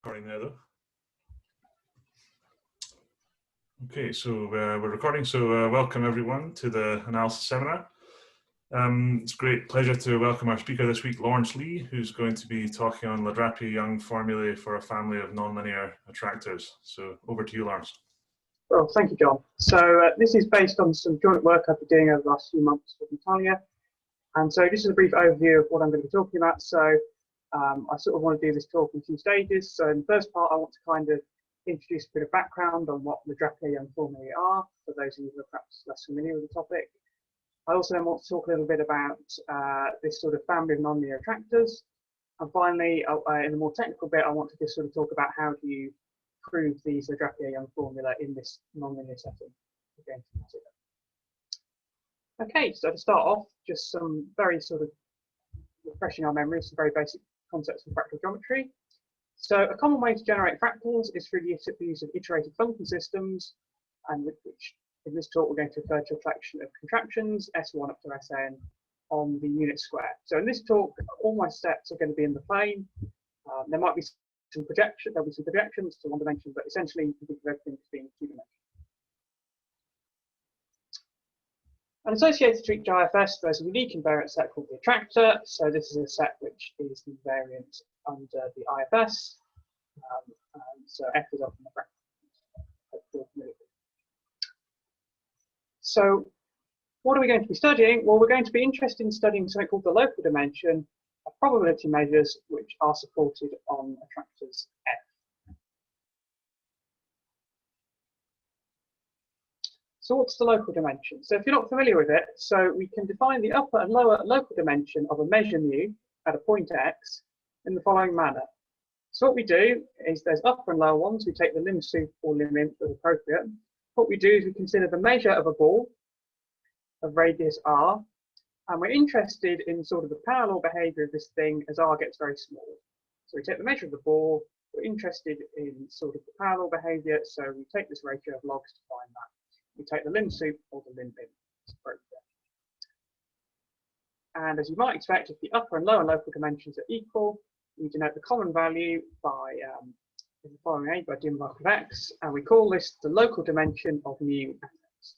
Recording now, though. Okay, so we're recording. So welcome everyone to the analysis seminar. It's a great pleasure to welcome our speaker this week, Lawrence Lee, who's going to be talking on Ledrappier-Young formulae for a family of nonlinear attractors. So over to you, Lawrence. Well, thank you, John. So this is based on some joint work I've been doing over the last few months with Natalia. And so this is a brief overview of what I'm going to be talking about. So I sort of want to do this talk in two stages. So in the first part, I want to kind of introduce a bit of background on what Ledrappier-Young formulae are, for those of you who are perhaps less familiar with the topic. I also then want to talk a little bit about this sort of family of nonlinear attractors. And finally, in the more technical bit, I want to just sort of talk about how do you prove these Ledrappier-Young formula in this nonlinear setting. Okay, so to start off, just some very sort of refreshing our memories, some very basic concepts of fractal geometry. So a common way to generate fractals is through the use of iterated function systems, and which in this talk we're going to refer to a collection of contractions, S1 up to Sn, on the unit square. So in this talk, all my steps are going to be in the plane. There might be some projections to one dimension, but essentially you can think of everything as being two dimensional. And associated to each IFS, there's a unique invariant set called the attractor. So this is a set which is invariant under the IFS. So F is often the fractal. So what are we going to be studying? Well, we're going to be interested in studying something called the local dimension of probability measures which are supported on attractors F. So what's the local dimension? So if you're not familiar with it, so we can define the upper and lower local dimension of a measure mu at a point x in the following manner. So what we do is there's upper and lower ones. We take the lim sup or lim imp as appropriate. What we do is we consider the measure of a ball of radius r, and we're interested in sort of the parallel behavior of this thing as r gets very small. So we take the measure of the ball, we're interested in sort of the parallel behavior, so we take this ratio of logs to find that. We take the lim sup or the lim imp as appropriate. And as you might expect, if the upper and lower local dimensions are equal, we denote the common value by in the following A by dim mark of x, and we call this the local dimension of mu at x.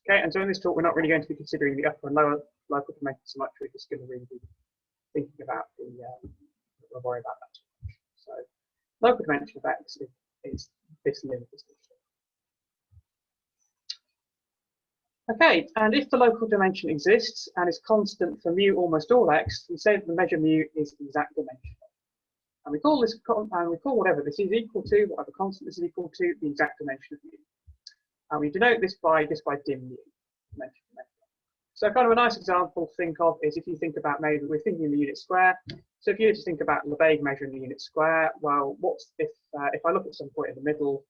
Okay, and so in this talk, we're not really going to be considering the upper and lower local dimensions so much. We're just going to really be thinking about the, we'll worry about that too much. So, local dimension of x is this limit. Okay, and if the local dimension exists and is constant for mu almost all x, we say that the measure mu is exact dimensional. And we call this, and we call whatever this is equal to, whatever constant this is equal to, the exact dimension of mu. And we denote this by dim mu. So kind of a nice example to think of is if you think about, maybe we're thinking in the unit square. So if you were to think about Lebesgue measuring the unit square, well, what's if I look at some point in the middle,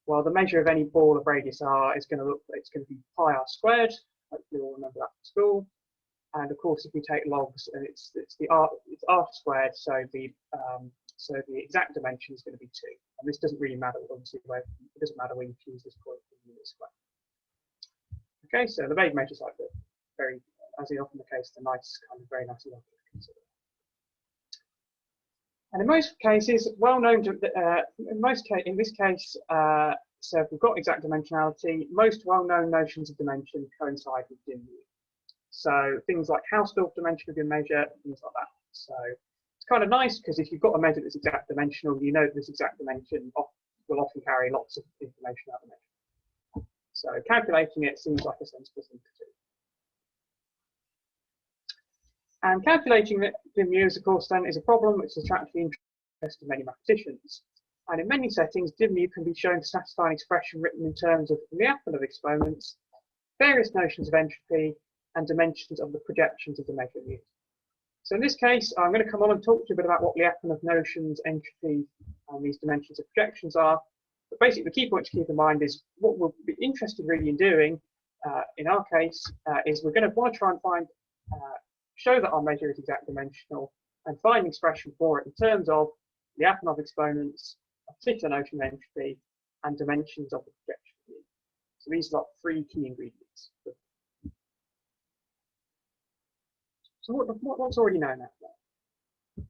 well, the measure of any ball of radius r is going to be pi r squared. Hopefully you all remember that from school. And of course, if we take logs, and it's r squared, so the exact dimension is going to be 2. And this doesn't really matter, obviously. It doesn't matter when you choose this point for the unit square. Okay, so the Lebesgue measures like the very, as is often the case, the nice kind of very nice example to consider. And in most cases, well known to, in this case, so if we've got exact dimensionality, most well-known notions of dimension coincide with dim mu. So things like Hausdorff dimension of your measure, things like that. So it's kind of nice because if you've got a measure that's exact dimensional, you know this exact dimension will often carry lots of information out of the measure. So calculating it seems like a sensible thing to do. And calculating dim mu, of course, then is a problem which is attracting the interest of many mathematicians. And in many settings, dim mu can be shown to satisfy an expression written in terms of Lyapunov exponents, various notions of entropy, and dimensions of the projections of the measure mu. So in this case, I'm going to come on and talk to you a bit about what Lyapunov notions, entropy, and these dimensions of projections are. But basically, the key point to keep in mind is what we'll be interested really in doing, in our case, is we're going to want to try and find show that our measure is exact dimensional and find an expression for it in terms of Lyapunov exponents, a particular notion of entropy, and dimensions of the projection mu. So these are 3 key ingredients. So what's already known out there?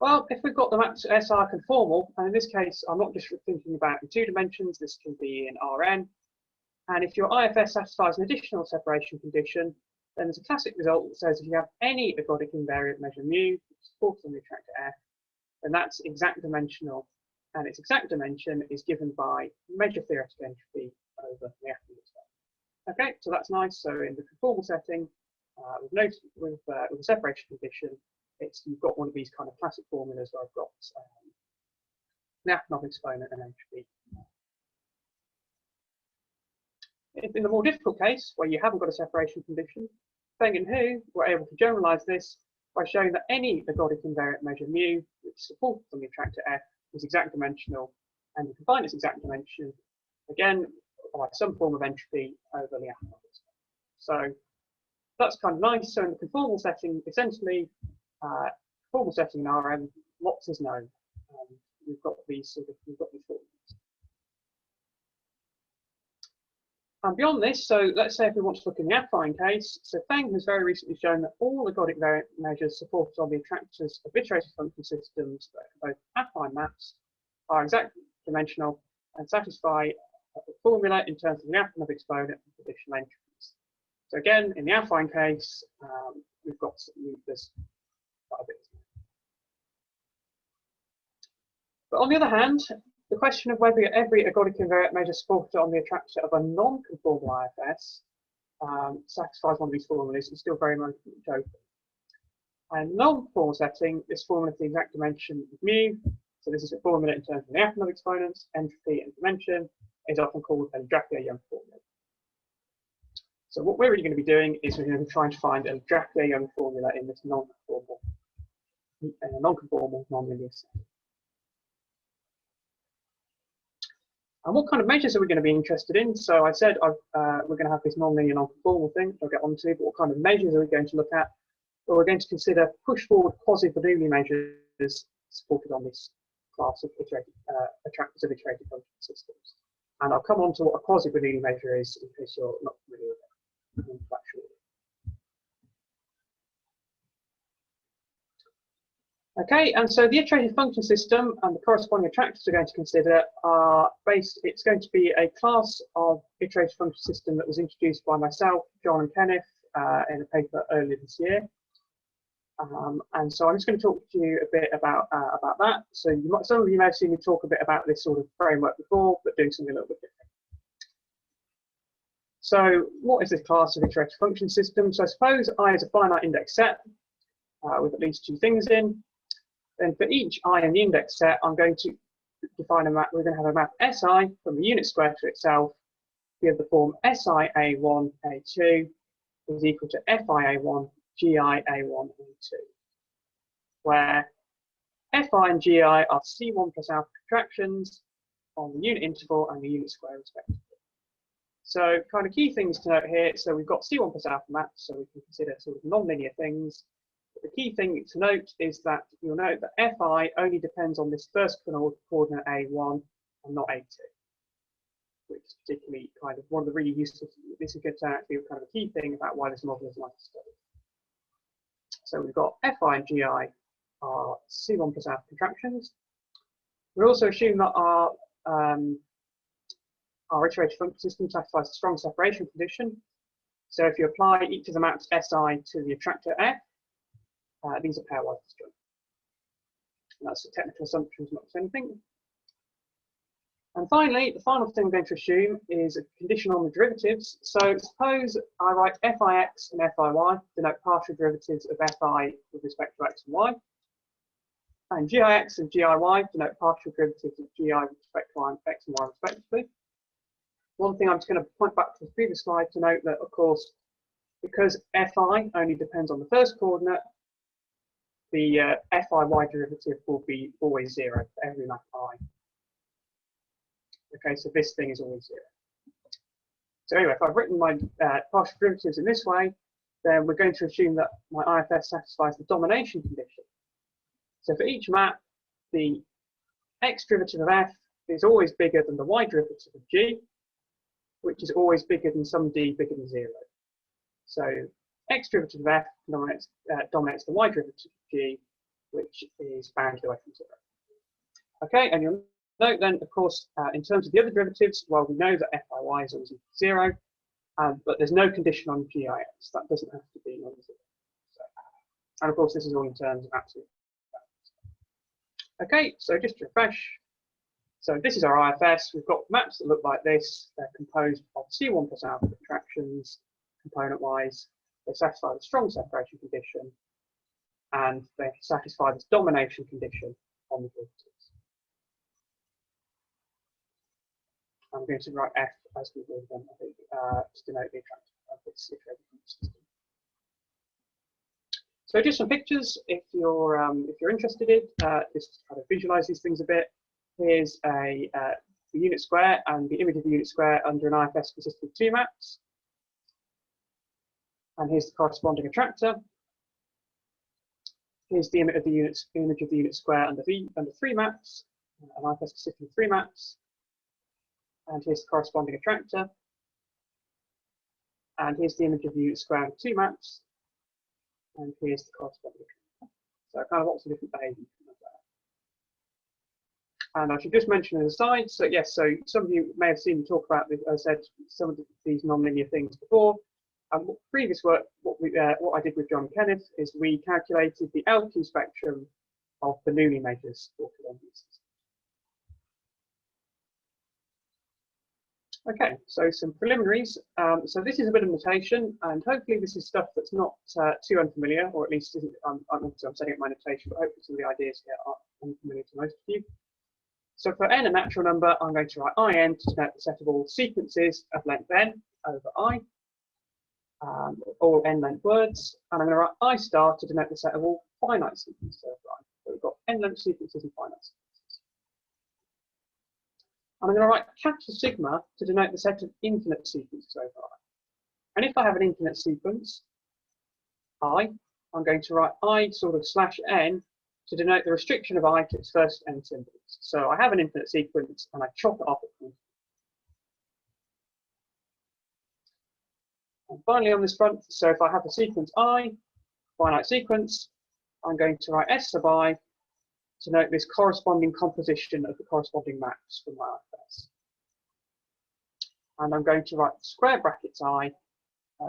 Well, if we've got the map to SI conformal, and in this case, I'm not just thinking about in 2 dimensions, this can be in Rn. And if your IFS satisfies an additional separation condition, then there's a classic result that says if you have any ergodic invariant measure mu, which supports on the attractor F, then that's exact dimensional. And its exact dimension is given by measure theoretic entropy over the F. Okay, so that's nice. So in the conformal setting, with a separation condition, you've got one of these kind of classic formulas where I've got the Afanov exponent and entropy. In the more difficult case, where you haven't got a separation condition, Feng and Hu were able to generalize this by showing that any ergodic invariant measure mu, which is supported on the attractor F, is exact dimensional, and you can find its exact dimension, again, by some form of entropy over the Afanov exponent. So that's kind of nice. So in the conformal setting, essentially, conformal setting in Rm, lots is known. We've got these formulas. And beyond this, so let's say if we want to look in the affine case, so Feng has very recently shown that all ergodic variant measures supported on the attractors of iterated function systems, both affine maps, are exact dimensional and satisfy the formula in terms of the Afanov exponent and conditional entropy. So again, in the affine case, we've got this quite a bit. But on the other hand, the question of whether every ergodic invariant measure supported on the attractor of a non-conformal IFS satisfies one of these formulas is still very much open. And in the non-conformal setting, this formula for the exact dimension of mu, so this is a formula in terms of the Afanov exponents, entropy, and dimension, is often called a Ledrappier-Young formula. So what we're really going to be doing is we're going to be trying to find a Ledrappier-Young formula in this non-conformal non-linear setting. And what kind of measures are we going to be interested in? So I said we're going to have this non-linear non-conformal thing, which I'll get onto, but what kind of measures are we going to look at? Well, we're going to consider push-forward quasi-Bernoulli measures supported on this class of attractors of iterated function systems. And I'll come on to what a quasi-Bernoulli measure is in case you're not familiar with it. Okay, and so the iterated function system and the corresponding attractors we're going to consider are it's going to be a class of iterated function system that was introduced by myself, John and Kenneth in a paper earlier this year. And so I'm just going to talk to you a bit about that. So some of you may have seen me talk a bit about this sort of framework before, but doing something a little bit different. So what is this class of iterated function system? So I suppose I is a finite index set with at least 2 things in. Then for each I in the index set, I'm going to define a map. We're going to have a map SI from the unit square to itself. We have the form SI-A1, A2 is equal to FI-A1, GI-A1, A2, where Fi and Gi are C1 plus alpha contractions on the unit interval and the unit square respectively. So kind of key things to note here. So we've got C1 plus alpha maps, so we can consider sort of non-linear things. The key thing to note is that you'll note that Fi only depends on this first coordinate A1 and not A2, which is particularly kind of one of the really useful, this is going to turn out to be kind of a key thing about why this model is nice to study. So we've got Fi and Gi are C1 plus alpha contractions. We also assume that our iterated function system satisfies a strong separation condition. So if you apply each of the maps SI to the attractor F, these are pairwise disjoint. That's a technical assumption, not anything. And finally, the final thing we're going to assume is a condition on the derivatives. So suppose I write Fix and Fiy, denote partial derivatives of Fi with respect to x and y. And Gix and Giy denote partial derivatives of Gi with respect to x and y respectively. One thing I'm just going to point back to the previous slide to note that, of course, because Fi only depends on the first coordinate, the Fiy derivative will be always 0 for every map I. Okay, so this thing is always 0. So anyway, if I've written my partial derivatives in this way, then we're going to assume that my IFS satisfies the domination condition. So for each map, the x derivative of f is always bigger than the y derivative of g, which is always bigger than some d bigger than 0. So x derivative of f dominates the y derivative of g, which is bounded away from 0. Okay, and you'll note then, of course, in terms of the other derivatives, well, we know that f by y is always equal to 0, but there's no condition on gix. That doesn't have to be non-zero. So, and of course, this is all in terms of absolute values. Okay, so just to refresh, so this is our IFS. We've got maps that look like this. They're composed of C1 plus alpha attractions, component-wise. They satisfy the strong separation condition, and they satisfy this domination condition on the derivatives. I'm going to write F as we've already done, I think, to denote the attractor of this iterated system. So just some pictures, if you're interested in, just to kind of visualize these things a bit. Here's the unit square and the image of the unit square under an IFS consisting of 2 maps. And here's the corresponding attractor. Here's the image of the unit square under 3 maps, an IFS consisting of 3 maps. And here's the corresponding attractor. And here's the image of the unit square under 2 maps. And here's the corresponding attractor. So kind of lots of different behaviors. And I should just mention as a side, so yes, so some of you may have seen me talk about this, I said some of these nonlinear things before. Previous work, what I did with John and Kenneth is we calculated the LQ spectrum of Bernoulli measures for Colombians. Okay, so some preliminaries. So this is a bit of notation, and hopefully this is stuff that's not too unfamiliar, or at least isn't. I'm setting up my notation, but hopefully some of the ideas here are unfamiliar to most of you. So for n, a natural number, I'm going to write in to denote the set of all sequences of length n over I, all n length words, and I'm going to write I star to denote the set of all finite sequences over I. So we've got n length sequences and finite sequences. And I'm going to write capital sigma to denote the set of infinite sequences over I. And if I have an infinite sequence, I'm going to write I sort of slash n to denote the restriction of I to its first n symbols. So I have an infinite sequence and I chop it off at point. And finally on this front, so if I have a sequence I, finite sequence, I'm going to write S sub I to note this corresponding composition of the corresponding maps from my IFS. And I'm going to write square brackets I.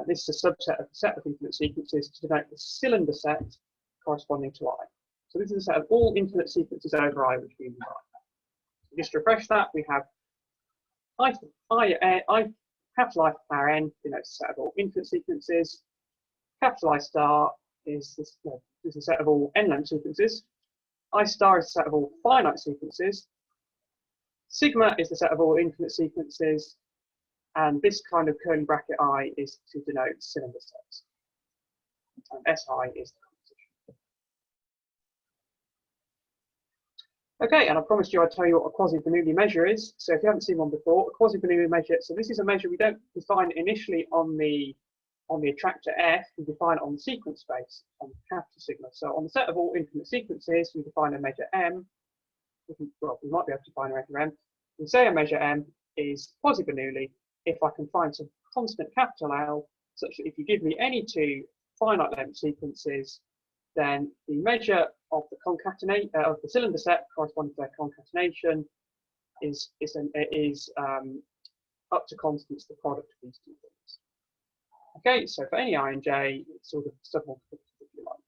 This is a subset of the set of infinite sequences to denote the cylinder set corresponding to I. So this is a set of all infinite sequences over I which we invite. So just to refresh that, we have capital I power n denotes a set of all infinite sequences. Capital I star is this, is a set of all n-length sequences. I star is a set of all finite sequences. Sigma is the set of all infinite sequences. And this kind of curly bracket I is to denote cylinder sets. And Si is the composition. Okay, and I promised you I'd tell you what a quasi-Bernoulli measure is. So if you haven't seen one before, a quasi-Bernoulli measure, so this is a measure we don't define initially on the attractor F, we define it on the sequence space, on capital sigma. So on the set of all infinite sequences, we define a measure M. Well, we might be able to define a measure M. We say a measure M is quasi-Bernoulli if I can find some constant capital L, such that if you give me any 2 finite length sequences, then the measure of the of the cylinder set corresponding to their concatenation is up to constants the product of these 2 things. Okay, so for any I and j, it's sort of submultiplicative if you like.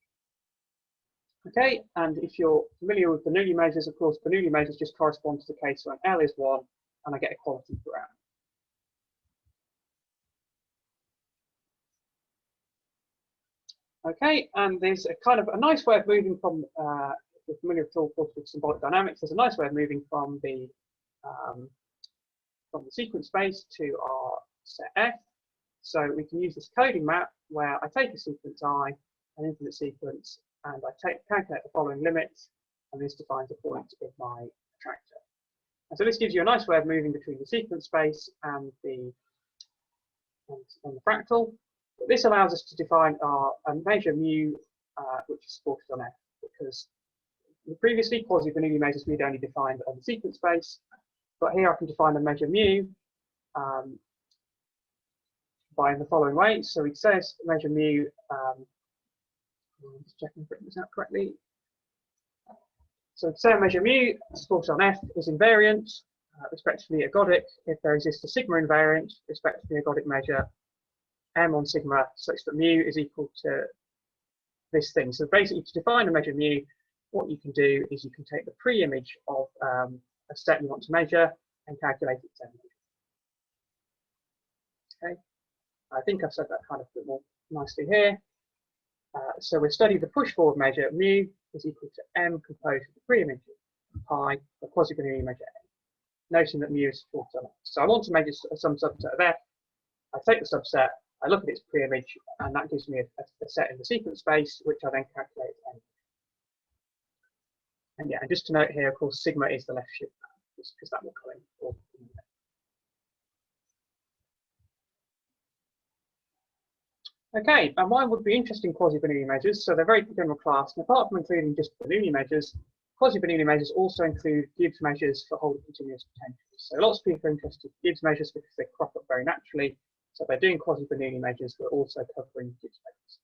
Okay, and if you're familiar with Bernoulli measures, of course, Bernoulli measures just correspond to the case when L is 1 and I get equality throughout. Okay, and there's a kind of a nice way of moving from, if you're familiar with symbolic dynamics, there's a nice way of moving from the sequence space to our set F. So we can use this coding map where I take a sequence I, an infinite sequence, and I calculate the following limits, and this defines a point of my attractor. And so this gives you a nice way of moving between the sequence space and the fractal. But this allows us to define a measure mu, which is supported on F, because previously quasi-Bernoulli measures we'd only defined on the sequence space, but here I can define a measure mu by the following way. So it says measure mu, I'm just checking if I've written this out correctly. So say a measure mu supported on F is invariant, respectively ergodic, if there exists a sigma invariant, respectively ergodic measure M on sigma, such that mu is equal to this thing. So basically, to define a measure mu, what you can do is you can take the pre-image of a set you want to measure and calculate its end measure. Okay, I think I've said that kind of a bit more nicely here. So we study the push-forward measure mu is equal to M composed of the pre-image pi, the quasi-Bernoulli measure M, noting that mu is supported on F. So I want to measure some subset of F. I take the subset, I look at its pre-image, and that gives me a set in the sequence space, which I then calculate M. And yeah, and just to note here, of course, sigma is the left shift, just because that will come in. Okay, and why would be interesting quasi-Bernoulli measures? So they're very general class, and apart from including just Bernoulli measures, quasi-Bernoulli measures also include Gibbs measures for holding continuous potentials. So lots of people are interested in Gibbs measures because they crop up very naturally. So they're doing quasi-Bernoulli measures, but also covering Gibbs measures.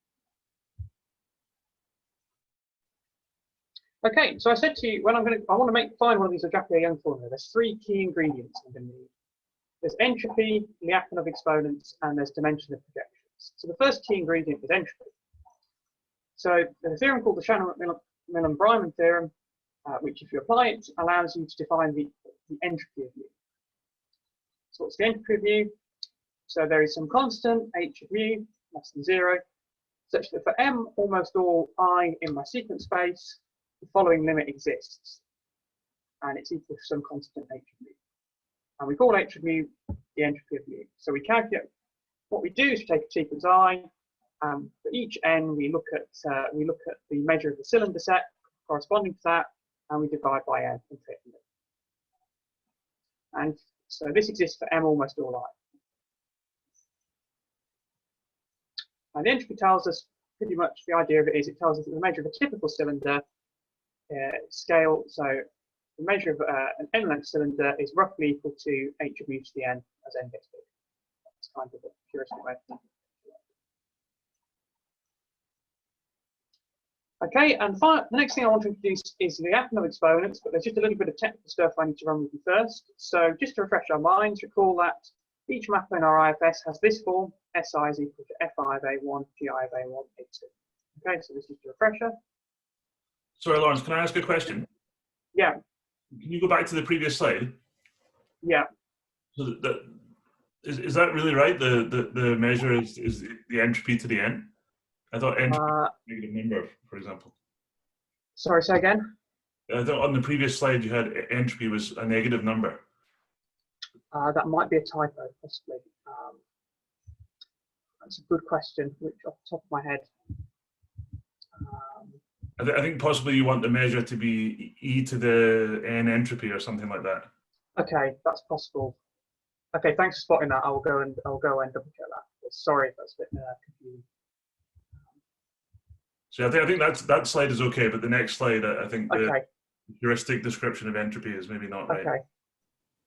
Okay, so I said to you, when I want to find one of these Ledrappier-Young formulae, there's three key ingredients I'm going to need. There's entropy, Lyapunov exponents, and there's dimension of projections. So the first key ingredient is entropy. So there's a theorem called the Shannon-Milne-Bryman theorem, which, if you apply it, allows you to define the entropy of mu. So what's the entropy of mu? So there is some constant, h of mu, less than 0, such that for m almost all I in my sequence space, the following limit exists, and it's equal to some constant h of mu. And we call h of mu the entropy of mu. So we calculate, what we do is we take a sequence I, for each n we look at the measure of the cylinder set corresponding to that, and we divide by n and take the limit. And so this exists for m almost all I. And the entropy tells us pretty much the idea of it is it tells us that the measure of a typical cylinder scale, so the measure of an n-length cylinder is roughly equal to h of mu to the n as n gets big. That's kind of a heuristic way of thinking. Okay, and the next thing I want to introduce is the Lyapunov exponents, but there's just a little bit of technical stuff I need to run with you first. So just to refresh our minds, recall that each map in our IFS has this form: SI is equal to FI of A1, GI of A1, A2. Okay, so this is the refresher. Sorry, Lawrence, can I ask a question? Yeah. Can you go back to the previous slide? Yeah. So is that really right? The measure is the entropy to the n? I thought entropy was a negative number, for example. Sorry, say again? I thought on the previous slide you had entropy was a negative number. That might be a typo, possibly. That's a good question, which off the top of my head. I think possibly you want the measure to be e to the n entropy or something like that. Okay, that's possible. Okay, thanks for spotting that. I'll go and double check that. Sorry if that's a bit confusing. So I think that slide is okay, but the next slide, I think the heuristic description of entropy is maybe not right. Okay.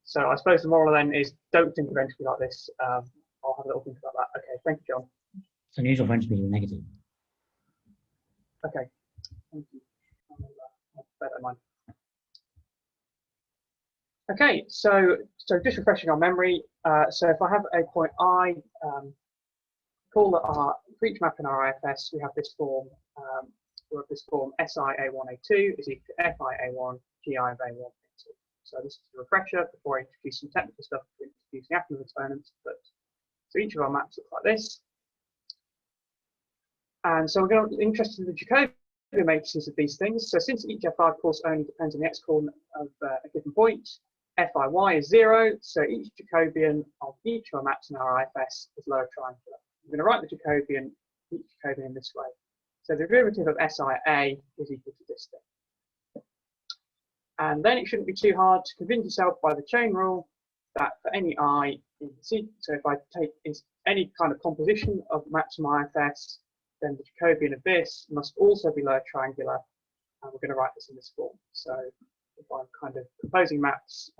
So I suppose the moral then is don't think of entropy like this. I'll have a little think about that. Okay, thank you, John. So unusual for entropy is negative. Okay, thank you. I'll bear that in mind. Okay, so just refreshing our memory. So if I have a point I, call that for each map in our IFS, we have this form. SI A1A2 is equal to FI A1 GI of A1 A2. So this is a refresher before I introduce some technical stuff to introduce the Lyapunov exponents. But so each of our maps look like this. And so we're going to be interested in the Jacobian matrices of these things. So since each FI, of course, only depends on the x coordinate of a given point, FIY is 0. So each Jacobian of each of our maps in our IFS is lower triangular. I'm going to write the Jacobian, each Jacobian this way. So the derivative of SIA is equal to this thing. And then it shouldn't be too hard to convince yourself by the chain rule that for any I in the sequence, so if I take any kind of composition of maps in my IFS, then the Jacobian of this must also be lower triangular, and we're going to write this in this form. So if I'm kind of composing maps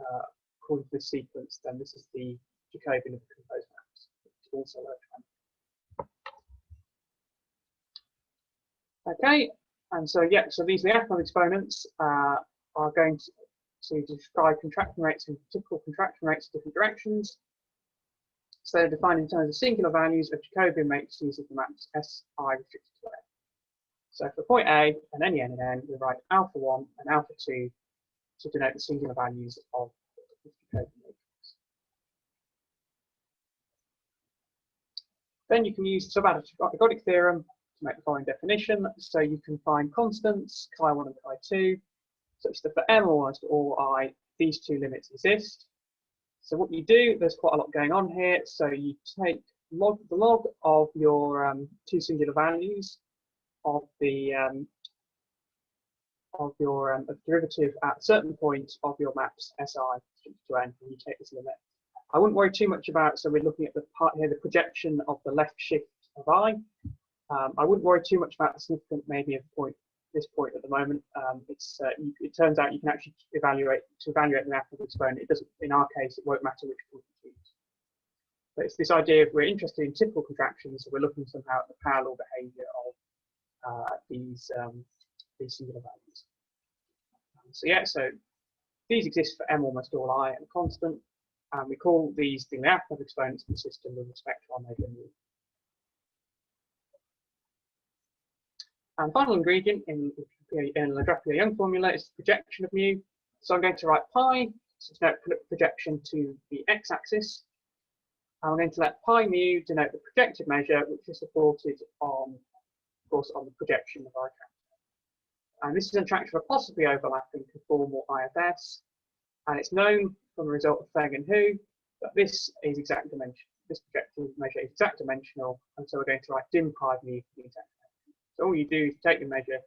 according to this sequence, then this is the Jacobian of the composed maps, which is also lower triangular. Okay, and so yeah, so these are the Lyapunov exponents. are going to describe contraction rates and typical contraction rates in different directions. So they're defined in terms of singular values of Jacobian matrices of the maps Si restricted to A. So for point A and any n and n, we write alpha 1 and alpha 2 to denote the singular values of the Jacobian matrix. Then you can use the subaggregate theorem to make the following definition. So you can find constants, chi1 and chi2, such that for m almost all I, these two limits exist. So what you do, there's quite a lot going on here. So you take the log of your two singular values of the derivative at certain points of your maps Si to n, and you take this limit. I wouldn't worry too much about, so we're looking at the part here, the projection of the left shift of I. I wouldn't worry too much about the significant maybe of this point at the moment. It turns out you can actually evaluate the mathematical exponent. It doesn't, in our case, it won't matter which point you choose. But it's this idea of we're interested in typical contractions, so we're looking somehow at the parallel behavior of these singular values. So yeah, so these exist for m almost all I and a constant, and we call these the mathematical exponents of the system with respect to our measure mu. And final ingredient in Ledrappier-Young formula is the projection of mu. So I'm going to write pi to denote projection to the x-axis. I'm going to let pi mu denote the projected measure, which is supported on, of course, on the projection of our attractor. And this is an attractor of possibly overlapping conformal IFS. And it's known from the result of Feng and Hu that this is exact dimension. This projected measure is exact dimensional, and so we're going to write dim pi mu for the exact. So all you do is take the measure,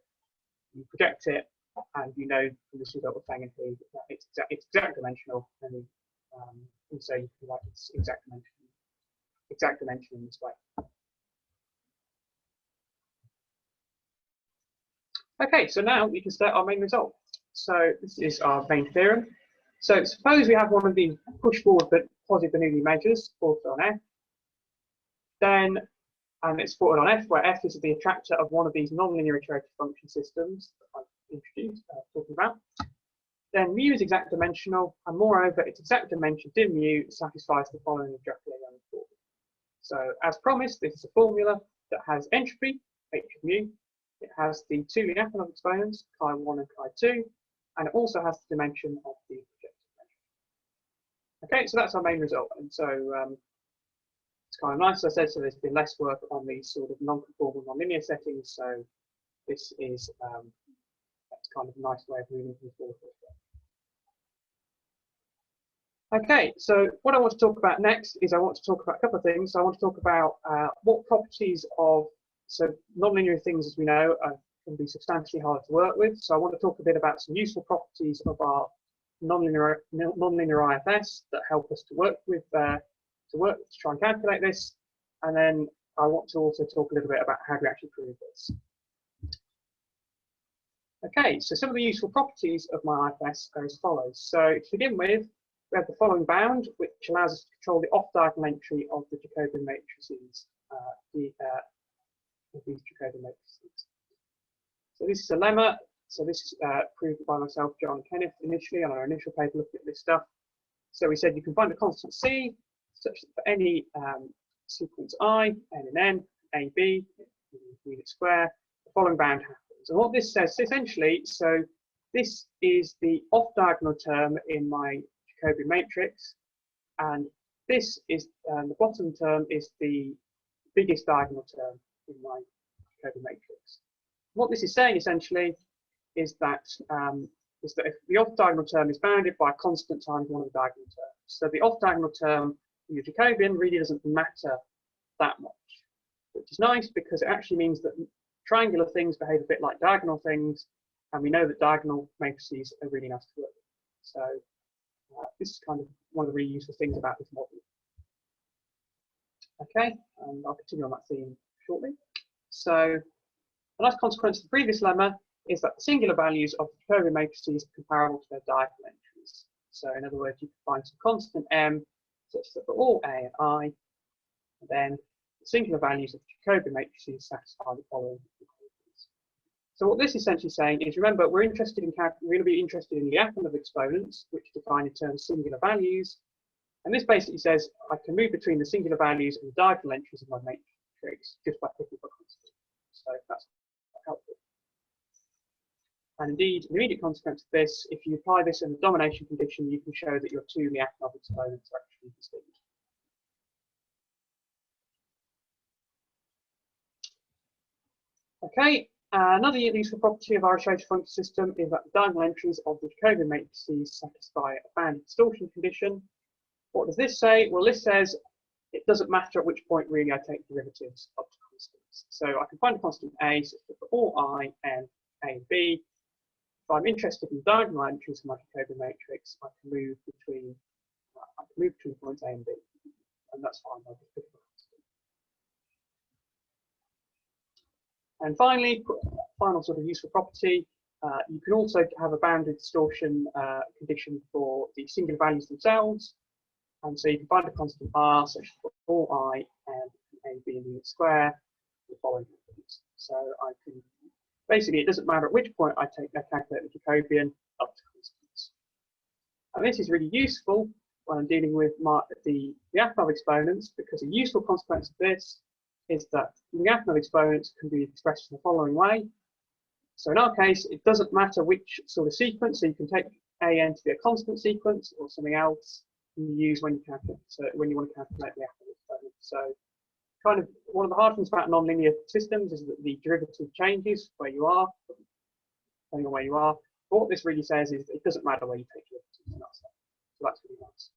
you project it, and you know from this result of Feng and Hu that it's exact dimensional, and so you can write its exact dimension in this way. Okay, so now we can start our main result. So this is our main theorem. So suppose we have one of these push-forward but quasi-Bernoulli measures, also on F. Then and it's supported on F, where F is the attractor of one of these nonlinear iterated function systems that I've introduced, talking about. Then mu is exact dimensional, and moreover, its exact dimension dim mu satisfies the following Ledrappier-Young formula. So, as promised, this is a formula that has entropy, h of mu. It has the two Lyapunov exponents, chi1 and chi2, and it also has the dimension of the projected measure. Okay, so that's our main result, and so it's kind of nice, as I said, so there's been less work on these sort of non-conformal nonlinear settings, so this is that's kind of a nice way of moving things forward. Okay, so what I want to talk about next is I want to talk about a couple of things. So I want to talk about what properties of, so nonlinear things, as we know, can be substantially harder to work with. So I want to talk a bit about some useful properties of our nonlinear IFS that help us to work with to try and calculate this, and then I want to also talk a little bit about how to actually prove this. Okay, so some of the useful properties of my IFS are as follows. So to begin with, we have the following bound, which allows us to control the off-diagonal entry of the Jacobian matrices, of these Jacobian matrices. So this is a lemma. So this is proved by myself, John, and Kenneth initially on our initial paper looking at this stuff. So we said you can find a constant C such that for any sequence I, n and n, a, b, unit square, the following bound happens. And what this says essentially, so this is the off-diagonal term in my Jacobian matrix, and this is the bottom term is the biggest diagonal term in my Jacobian matrix. What this is saying essentially is that if the off-diagonal term is bounded by a constant times one of the diagonal terms. So the off-diagonal term in your Jacobian really doesn't matter that much, which is nice because it actually means that triangular things behave a bit like diagonal things, and we know that diagonal matrices are really nice to work with. So this is kind of one of the really useful things about this model. Okay, and I'll continue on that theme shortly. So a nice consequence of the previous lemma is that the singular values of the Jacobian matrices are comparable to their diagonal entries. So in other words, you can find some constant m such that for all a and I, then the singular values of the Jacobian matrices satisfy the following equations. So what this is essentially saying is, remember, we're going to be interested in the apple of exponents, which are defined in terms of singular values. And this basically says I can move between the singular values and the diagonal entries of my matrix just by picking up a constant. So that's helpful. And indeed, an immediate consequence of this, if you apply this in the domination condition, you can show that your two Lyapunov exponents are actually distinct. Okay, another useful property of our iterated function system is that the diagonal entries of the Jacobian matrices satisfy a bounded distortion condition. What does this say? Well, this says it doesn't matter at which point really I take derivatives up to constants. So I can find a constant A such that for all I, N, A, and B, if I'm interested in diagonal entries of my Jacobian matrix, I can move between points A and B, and that's fine. I'll just pick up a constant. And finally, final sort of useful property, you can also have a bounded distortion condition for the singular values themselves. And so you can find a constant R such that for all I, N, A, B in the unit square, the following happens. So I can basically, it doesn't matter at which point I calculate the Jacobian up to constants. And this is really useful when I'm dealing with the Lyapunov exponents, because a useful consequence of this is that the Lyapunov exponents can be expressed in the following way. So in our case, it doesn't matter which sort of sequence, so you can take AN to be a constant sequence or something else you use when you want to calculate the Lyapunov exponent. So kind of one of the hard things about nonlinear systems is that the derivative changes where you are, depending on where you are. But what this really says is that it doesn't matter where you take derivatives in that sense. So that's really nice.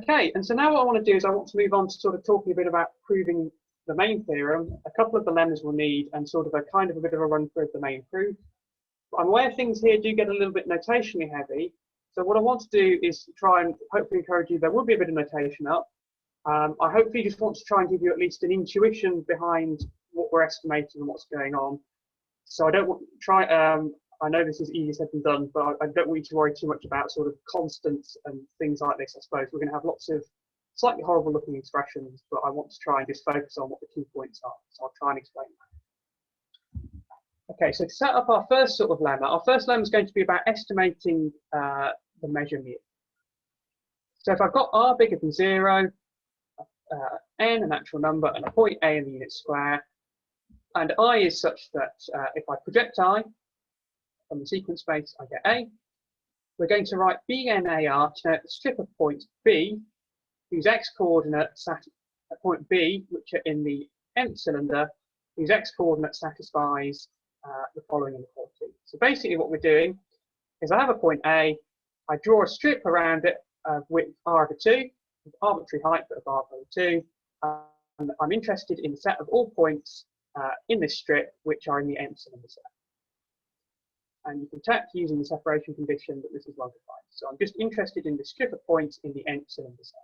Okay, and so now what I want to do is I want to move on to sort of talking a bit about proving the main theorem, a couple of the lemmas we'll need, and sort of a kind of a bit of a run through of the main proof. But I'm aware things here do get a little bit notationally heavy. So what I want to do is try and hopefully encourage you, there will be a bit of notation up. I hopefully just want to try and give you at least an intuition behind what we're estimating and what's going on. So I don't want to try, I know this is easier said than done, but I don't want you to worry too much about sort of constants and things like this, I suppose. We're going to have lots of slightly horrible looking expressions, but I want to try and just focus on what the key points are. So I'll try and explain that. Okay, so to set up our first sort of lemma, our first lemma is going to be about estimating the measure mu. So if I've got R bigger than 0, N, a natural number, and a point A in the unit square, and I is such that if I project I from the sequence space, I get A, we're going to write BNAR to note the strip of points B, whose x coordinates at point B, which are in the nth cylinder, whose x coordinate satisfies the following inequality. So basically what we're doing is I have a point A, I draw a strip around it of width r over 2, with arbitrary height of r over 2, and I'm interested in the set of all points in this strip which are in the nth cylinder set. And you can check using the separation condition that this is well defined. So I'm just interested in the strip of points in the nth cylinder set.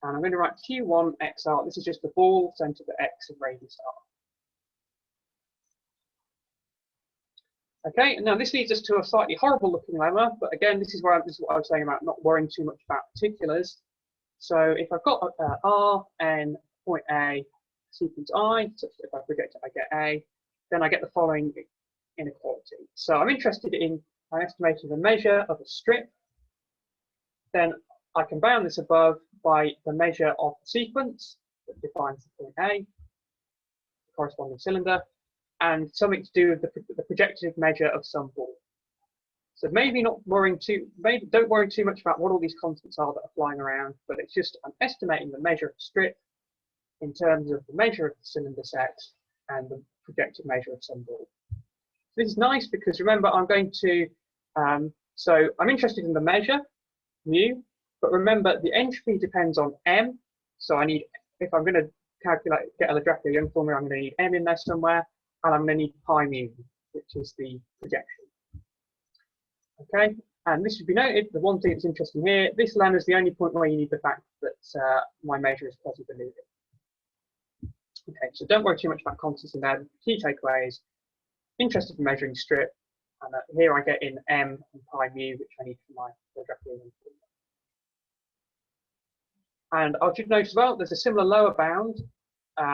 And I'm going to write Q1 XR. This is just the ball centered at X of radius R. Okay, and now this leads us to a slightly horrible looking lemma, but again, this is what I was saying about not worrying too much about particulars. So if I've got R, N, point A, sequence I, such that if I project it, I get A, then I get the following inequality. So I'm interested in estimating the measure of a strip. Then I can bound this above by the measure of the sequence that defines the point A, the corresponding cylinder, and something to do with the projective measure of some ball. So maybe don't worry too much about what all these constants are that are flying around, but it's just I'm estimating the measure of the strip in terms of the measure of the cylinder set and the projective measure of some ball. This is nice because remember I'm going to, so I'm interested in the measure, mu, but remember the entropy depends on m, so I need, if I'm going to get a Ledrappier-Young formula, I'm going to need m in there somewhere, and I'm going to need pi mu, which is the projection. Okay, and this should be noted, the one thing that's interesting here, this lemma is the only point where you need the fact that my measure is quasi-Bernoulli. Okay, so don't worry too much about constants in there. The key takeaway is interested in measuring strip, and here I get in m and pi mu, which I need for my Ledrappier-Young formula. And I should note as well, there's a similar lower bound,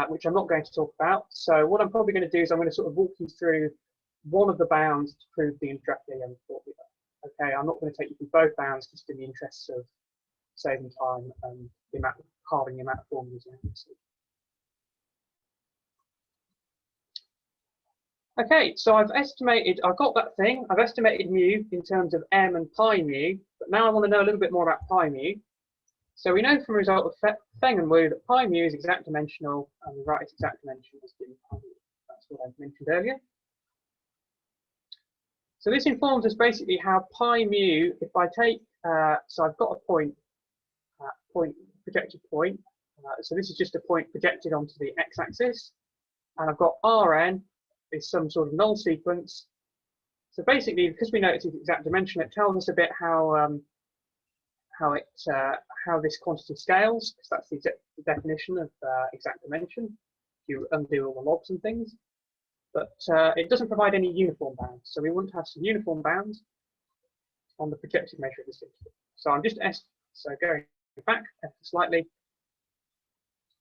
which I'm not going to talk about. So what I'm probably going to do is I'm going to sort of walk you through one of the bounds to prove the Ledrappier-Young formula. Okay, I'm not going to take you through both bounds just in the interests of saving time and the amount of halving the amount of formulas you have to see. Okay, so I've got that thing, I've estimated mu in terms of m and pi mu, but now I want to know a little bit more about pi mu. So we know from the result of Feng and Wu that pi mu is exact dimensional, and we write its exact dimension as being pi mu. That's what I mentioned earlier. So this informs us basically how pi mu, if I take, so I've got a projected point. So this is just a point projected onto the x-axis, and I've got Rn is some sort of null sequence. So basically, because we know it's exact dimension, it tells us a bit how this quantity scales, because that's the definition of exact dimension. You undo all the logs and things, but it doesn't provide any uniform bounds. So we want to have some uniform bounds on the projected measure of this interval. So I'm just going back slightly.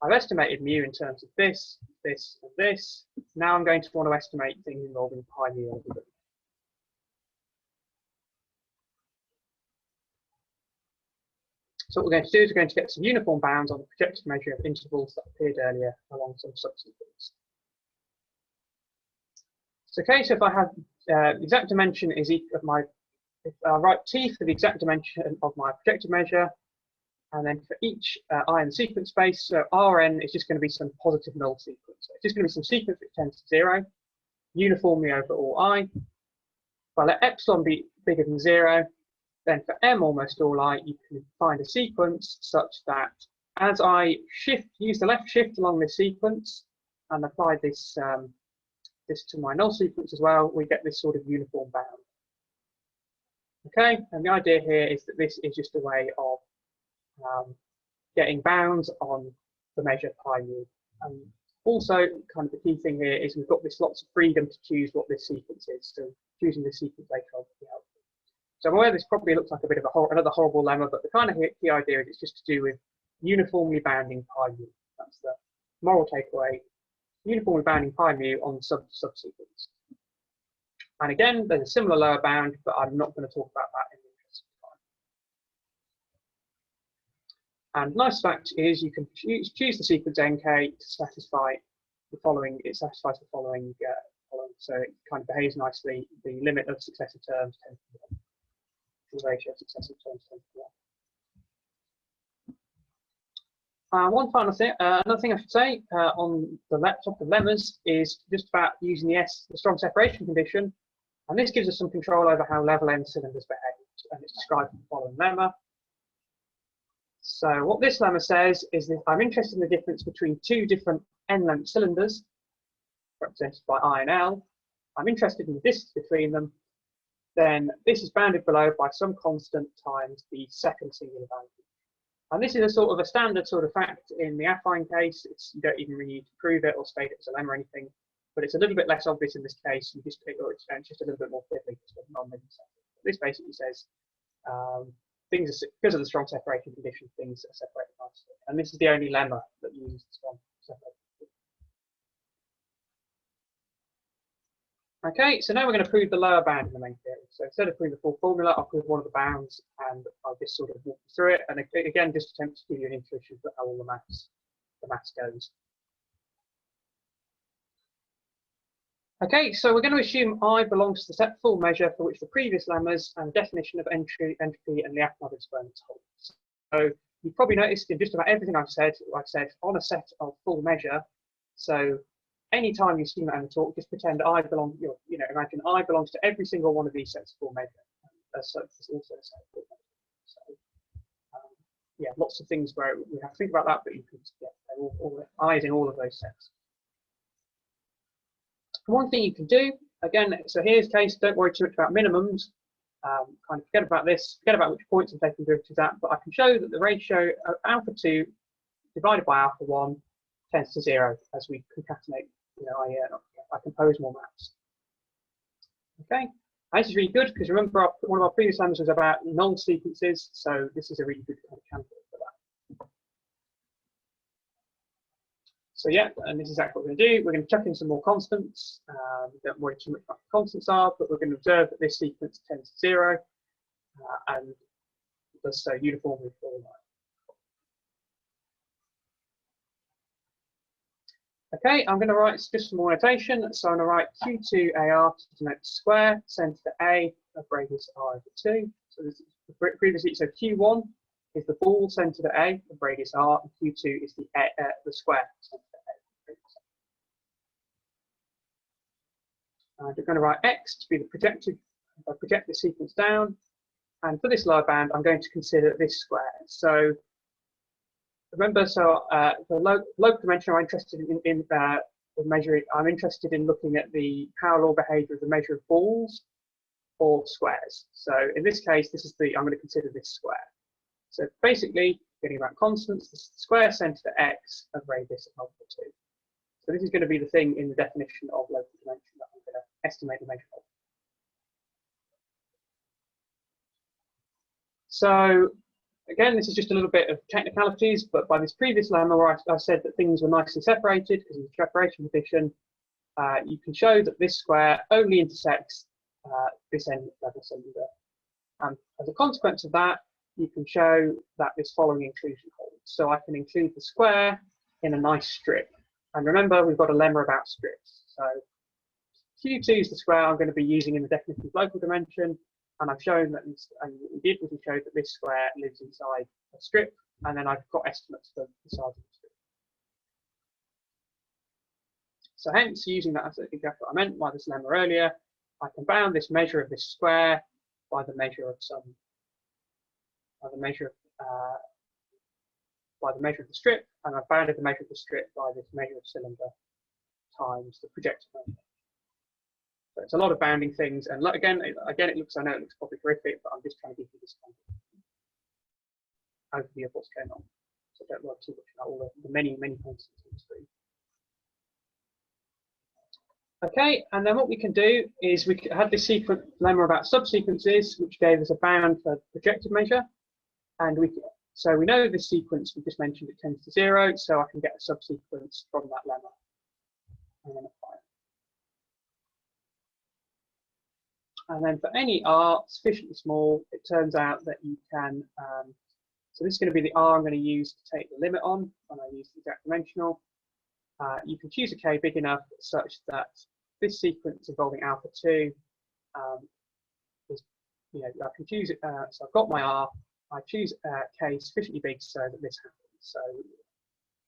I've estimated mu in terms of this, this, and this. Now I'm going to want to estimate things involving pi mu a little bit. So what we're going to do is we're going to get some uniform bounds on the projected measure of intervals that appeared earlier along some subsequence. So okay, so if I have exact dimension is equal of my, if I write t for the exact dimension of my projected measure, and then for each I in the sequence space, so Rn is just going to be some positive null sequence. So it's just going to be some sequence which tends to 0, uniformly over all I. If I let epsilon be bigger than 0, then for m almost all I, you can find a sequence such that as I use the left shift along this sequence and apply this, this to my null sequence as well, we get this sort of uniform bound. Okay, and the idea here is that this is just a way of getting bounds on the measure pi mu. And also, kind of the key thing here is we've got this lots of freedom to choose what this sequence is. So choosing this sequence later on will be helpful. So I'm aware this probably looks like a bit of another horrible lemma, but the kind of key idea is it's just to do with uniformly bounding pi mu. That's the moral takeaway. Uniformly bounding pi mu on subsequence. And again, there's a similar lower bound, but I'm not going to talk about that in the interest of time. And nice fact is you can choose the sequence nk to satisfy the following. It satisfies the following. So it kind of behaves nicely. The limit of successive terms tends to be 1. The ratio of successive terms tends to be 1. One final thing, another thing I should say on the top of lemmas is just about using the strong separation condition, and this gives us some control over how level n cylinders behave, and it's described in the following lemma. So what this lemma says is that I'm interested in the difference between two different n-length cylinders, represented by I and L. I'm interested in the distance between them. Then this is bounded below by some constant times the second singular boundary. And this is a sort of a standard sort of fact in the affine case. You don't even really need to prove it or state it as a lemma or anything, but it's a little bit less obvious in this case. You just pick, or it's just a little bit more fiddly because of non-linear separate. This basically says things are, because of the strong separation condition, things are separated nicely. And this is the only lemma that uses the strong separation condition. Okay, so now we're going to prove the lower bound in the main theory. So instead of proving the full formula, I'll prove one of the bounds, and I'll just sort of walk you through it. And again, just attempt to give you an intuition for how all the maths goes. Okay, so we're going to assume I belongs to the set full measure for which the previous lemmas and definition of entropy and Lyapunov experiments hold. So you've probably noticed in just about everything I've said on a set of full measure. So anytime you see that in a talk, just pretend I belong, imagine I belongs to every single one of these sets of full measure. As such, there's also a set of full measure. So, yeah, lots of things where we have to think about that, but you can get all I's in all of those sets. One thing you can do, again, so here's case, don't worry too much about minimums. Kind of forget about this, forget about which points I'm taking derivatives at, but I can show that the ratio of alpha 2 divided by alpha 1 tends to 0 as we concatenate, I compose more maps. Okay, and this is really good because remember one of our previous lemmas was about null sequences, so this is a really good kind of candidate for that. So yeah, and this is exactly what we're going to do. We're going to chuck in some more constants. We don't worry too much about what the constants are, but we're going to observe that this sequence tends to 0 and does so uniformly for all lines. Okay, I'm going to write just some more notation. So I'm going to write Q2AR to denote square, centre A of radius R over 2. So this is previously, so Q1 is the ball centre to A of radius R, and Q2 is the square centre to A of radius R. And we're going to write X to be the projected, if I project the sequence down. And for this lower bound, I'm going to consider this square. So remember, so the local dimension I'm interested in measuring, I'm interested in looking at the power law behavior of the measure of balls or squares. So in this case, this is I'm going to consider this square. So basically, getting about constants, this is the square centre to X of radius of 2. So this is going to be the thing in the definition of local dimension that I'm going to estimate the measure of. So again, this is just a little bit of technicalities, but by this previous lemma where I said that things were nicely separated because of the separation condition, you can show that this square only intersects this end level cylinder. And as a consequence of that, you can show that this following inclusion holds. So I can include the square in a nice strip. And remember, we've got a lemma about strips. So Q2 is the square I'm going to be using in the definition of local dimension. And I've shown that, and we did was we showed that this square lives inside a strip, and then I've got estimates for the size of the strip. So hence, using that as exactly what I meant by this lemma earlier, I can bound this measure of this square by the measure of the the strip, and I've bounded the measure of the strip by this measure of cylinder times the projected measure. So it's a lot of bounding things, and again, it looks, I know it looks probably horrific, but I'm just trying to give you this kind of overview of what's going on. So don't worry too much about all the many constants on the screen. Okay, and then what we can do is we had this sequence lemma about subsequences, which gave us a bound for projected measure, and so we know this sequence we just mentioned it tends to 0, so I can get a subsequence from that lemma and then apply it. And then for any R sufficiently small, it turns out that you can, so this is going to be the R I'm going to use to take the limit on when I use the exact dimensional. You can choose a K big enough such that this sequence involving alpha 2 is, I can choose it. So I've got my R, I choose K sufficiently big so that this happens. So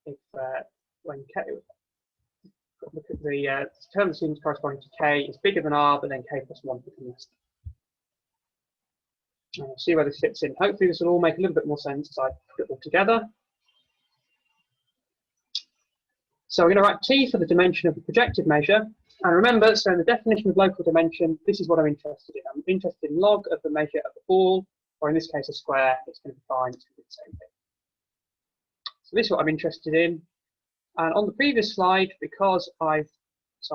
if when K, look at the term sequence corresponding to K is bigger than R, but then K plus 1 becomes less than. And we'll see where this fits in. Hopefully this will all make a little bit more sense as I put it all together. So we're going to write T for the dimension of the projected measure. And remember, so in the definition of local dimension, this is what I'm interested in. I'm interested in log of the measure of the ball, or in this case a square. It's going to be fine, it's going to be the same thing. So this is what I'm interested in. And on the previous slide, because I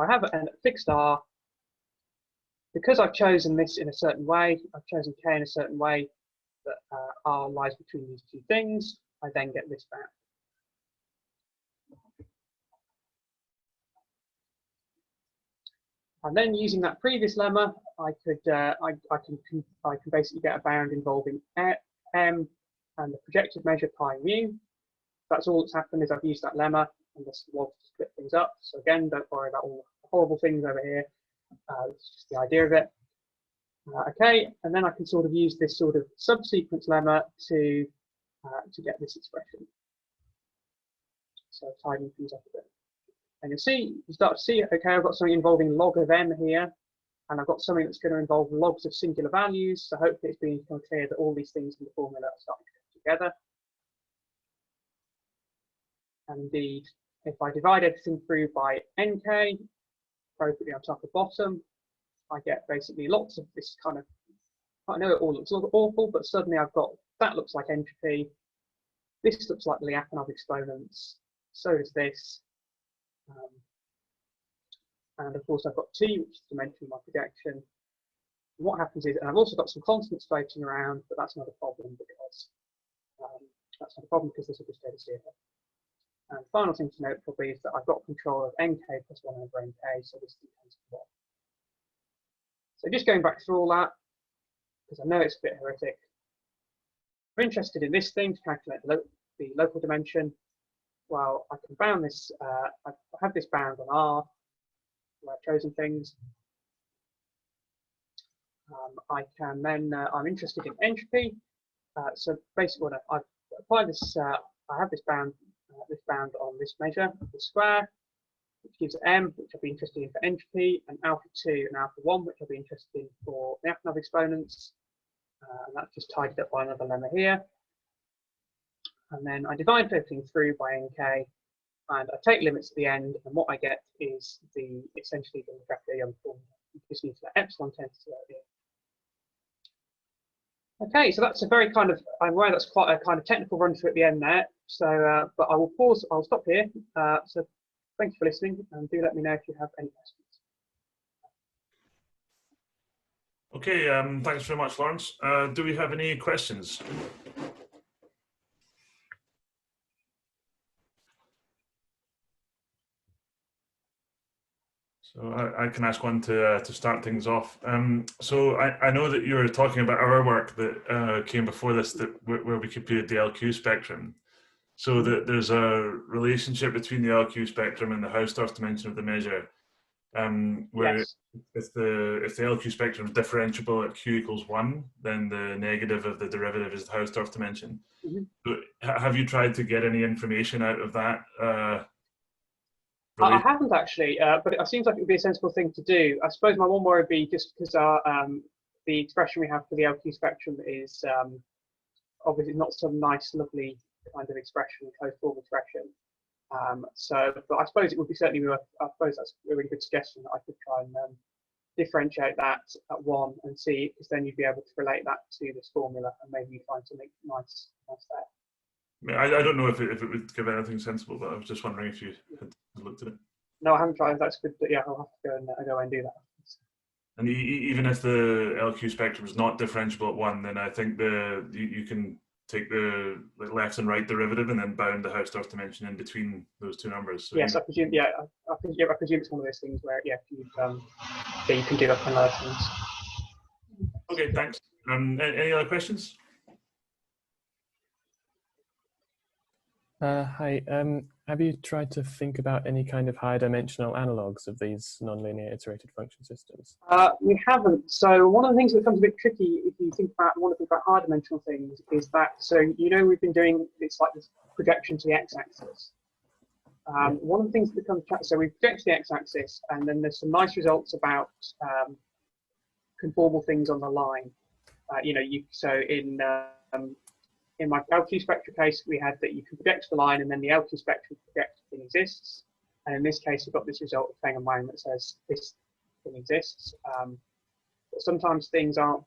have a fixed R, because I've chosen this in a certain way, I've chosen K in a certain way that R lies between these two things, I then get this back. And then using that previous lemma, I can basically get a bound involving M and the projected measure pi mu. That's all that's happened is I've used that lemma and this log to split things up. So again, don't worry about all the horrible things over here. It's just the idea of it. Okay, and then I can sort of use this sort of subsequence lemma to get this expression. So tidying things up a bit. And you start to see, okay, I've got something involving log of M here, and I've got something that's going to involve logs of singular values. So hopefully it's being clear that all these things in the formula are starting to come together. And indeed, if I divide everything through by nk, appropriately on top and bottom, I get basically lots of this kind of, I know it all looks awful, but suddenly I've got, that looks like entropy, this looks like the Lyapunov exponents, so does this. And of course I've got T, which is the dimension of my projection. And what happens is, and I've also got some constants floating around, but that's not a problem because this will just go to 0. And the final thing to note probably is that I've got control of nk plus 1 over nk, so this tends to 1. So just going back through all that, because I know it's a bit heretic, we're interested in this thing to calculate the local dimension. Well, I can bound this, I have this bound on R, where I've chosen things. I can then, I'm interested in entropy. So basically, what I've applied this, I have this bound on this measure, the square, which gives m, which I'll be interested in for entropy, and alpha 2 and alpha 1, which I'll be interested in for the Lyapunov exponents. And that's just tidied up by another lemma here. And then I divide everything through by nk, and I take limits at the end, and what I get is essentially the Ledrappier-Young formula. You just need to let epsilon tend to here. Okay, so that's a very kind of, I'm aware that's quite a kind of technical run through at the end there. So, but I will pause, I'll stop here. So thank you for listening, and do let me know if you have any questions. Okay, thanks very much, Lawrence. Do we have any questions? So I can ask one to start things off. So I know that you were talking about our work that came before this, where we computed the LQ spectrum. So that there's a relationship between the LQ spectrum and the Hausdorff dimension of the measure, where Yes. if the LQ spectrum is differentiable at q equals 1, then the negative of the derivative is the Hausdorff dimension. Mm-hmm. So have you tried to get any information out of that? I haven't actually, but it seems like it would be a sensible thing to do. I suppose my one worry would be just because the expression we have for the LQ spectrum is obviously not some nice, lovely kind of expression, closed form expression. But I suppose it would be certainly worth, I suppose that's a really good suggestion that I could try and differentiate that at 1 and see, because then you'd be able to relate that to this formula and maybe find something nice there. I don't know if it would give anything sensible, but I was just wondering if you had looked at it. No, I haven't tried. That's good. But yeah, I'll have to go and do that. And even if the LQ spectrum is not differentiable at 1, then I think you can take the left and right derivative and then bound the Hausdorff dimension in between those two numbers. So yes, I presume. Yeah, I presume it's one of those things where you can do that kind of things. Okay, thanks. Any other questions? Hi. Have you tried to think about any kind of higher dimensional analogues of these nonlinear iterated function systems? We haven't. So one of the things that becomes a bit tricky if you want to think about higher dimensional things is that, so we've been doing, it's like this projection to the x-axis. One of the things that becomes, so we project to the x-axis, and then there's some nice results about conformal things on the line. In my LQ spectrum case, we had that you can project to the line, and then the LQ spectrum projects thing exists. And in this case, we've got this result of Feng and Wang that says this thing exists. But sometimes things aren't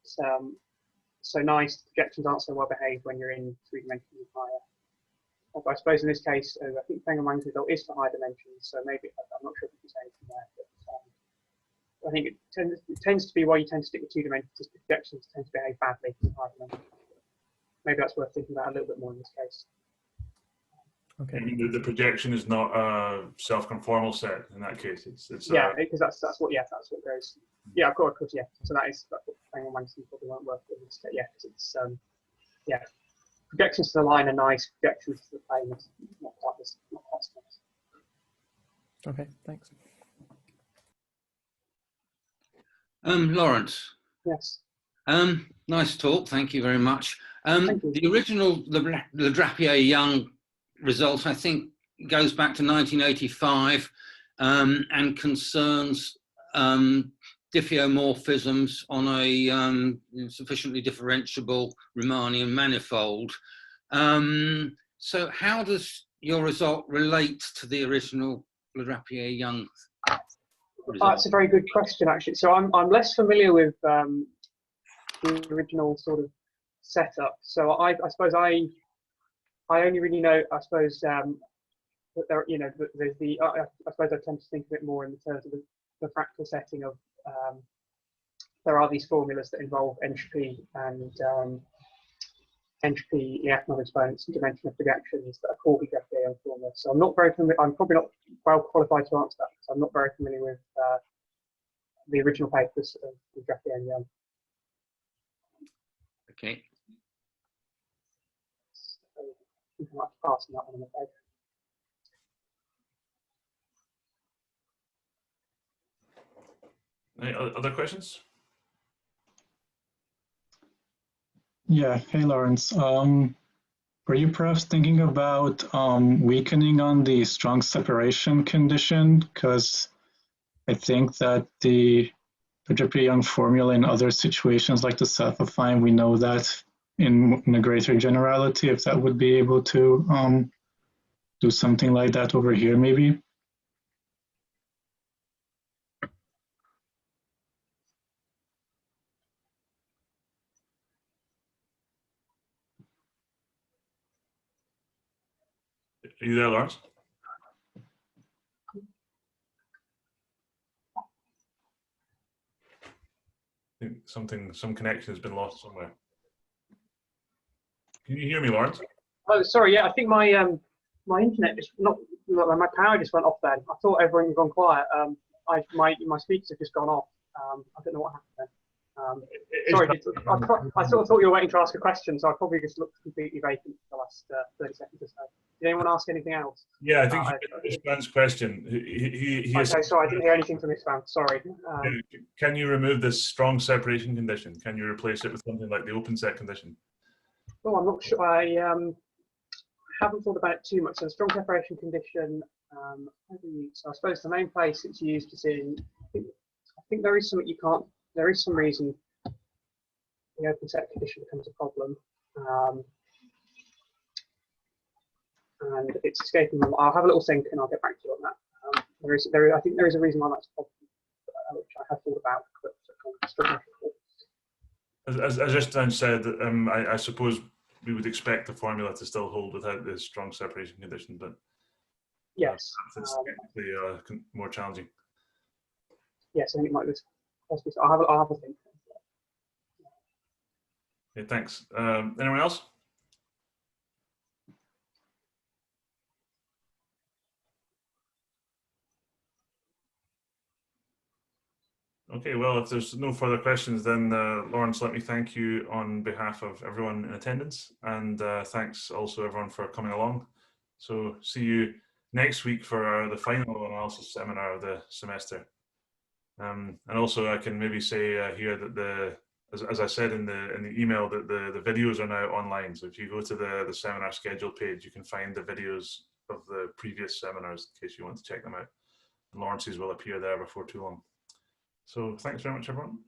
so nice, projections aren't so well behaved when you're in 3 dimensions and higher. But I suppose in this case, I think Feng and Wang's result is for high dimensions, so maybe I'm not sure if you can say anything there. But I think it tends to be why you tend to stick with 2 dimensions, because projections tend to behave badly in high dimensions. Maybe that's worth thinking about a little bit more in this case. Okay. The projection is not a self-conformal set in that case. It's yeah, because that's what goes. Yeah, of course, yeah. So that's what Feng and Wang probably won't work in this case. Yeah, because it's projections to the line are nice. Projections to the plane is not quite nice. Okay, thanks. Lawrence. Yes. Nice talk. Thank you very much. Thank you. The original Ledrappier-Young result, I think, goes back to 1985 and concerns diffeomorphisms on a sufficiently differentiable Riemannian manifold. So how does your result relate to the original Ledrappier-Young result? That's a very good question, actually. So I'm less familiar with the original sort of setup. So I suppose I only really know, I suppose, that there, there's I suppose I tend to think of it more in terms of the fractal setting of there are these formulas that involve entropy and entropy, EF exponents, and dimension of projections that are called the Ledrappier-Young formula. So I'm not very familiar. I'm probably not well qualified to answer that because I'm not very familiar with the original papers of Ledrappier-Young. Okay. So I think I might have to pass on that one, I'm afraid. Any other questions? Yeah, hey Lawrence. Were you perhaps thinking about weakening on the strong separation condition? Because I think that the Ledrappier-Young formula in other situations like the self-affine, we know that in a greater generality, if that would be able to do something like that over here, maybe. Are you there, Lawrence? I think some connection has been lost somewhere. Can you hear me, Lawrence? Oh, sorry. Yeah, I think my my internet just my power just went off then. I thought everyone had gone quiet. My speakers have just gone off. I don't know what happened then. Sorry, I sort of thought you were waiting to ask a question, so I probably just looked completely vacant for the last 30 seconds or so. Did anyone ask anything else? Yeah, I think Ishvan's question. He okay, sorry, I didn't hear anything from Ishvan. Sorry. Can you remove this strong separation condition? Can you replace it with something like the open set condition? Oh, I'm not sure. I haven't thought about it too much. So the strong separation condition. So I suppose the main place it's used is in. I think there is something you can't. There is some reason the open set condition becomes a problem, and it's escaping them. I'll have a little think and I'll get back to you on that. I think there is a reason why that's a problem, which I have thought about, but As Ishvan said, I suppose we would expect the formula to still hold without this strong separation condition, but yes, it's technically more challenging. Yes, I think it might be. I'll have a think. Okay, thanks. Anyone else? Okay, well, if there's no further questions, then Lawrence, let me thank you on behalf of everyone in attendance, and thanks also everyone for coming along. So see you next week for the final analysis seminar of the semester. And also I can maybe say here that as I said in the email, that the videos are now online. So if you go to the seminar schedule page, you can find the videos of the previous seminars in case you want to check them out. And Lawrence's will appear there before too long. So thanks very much, everyone.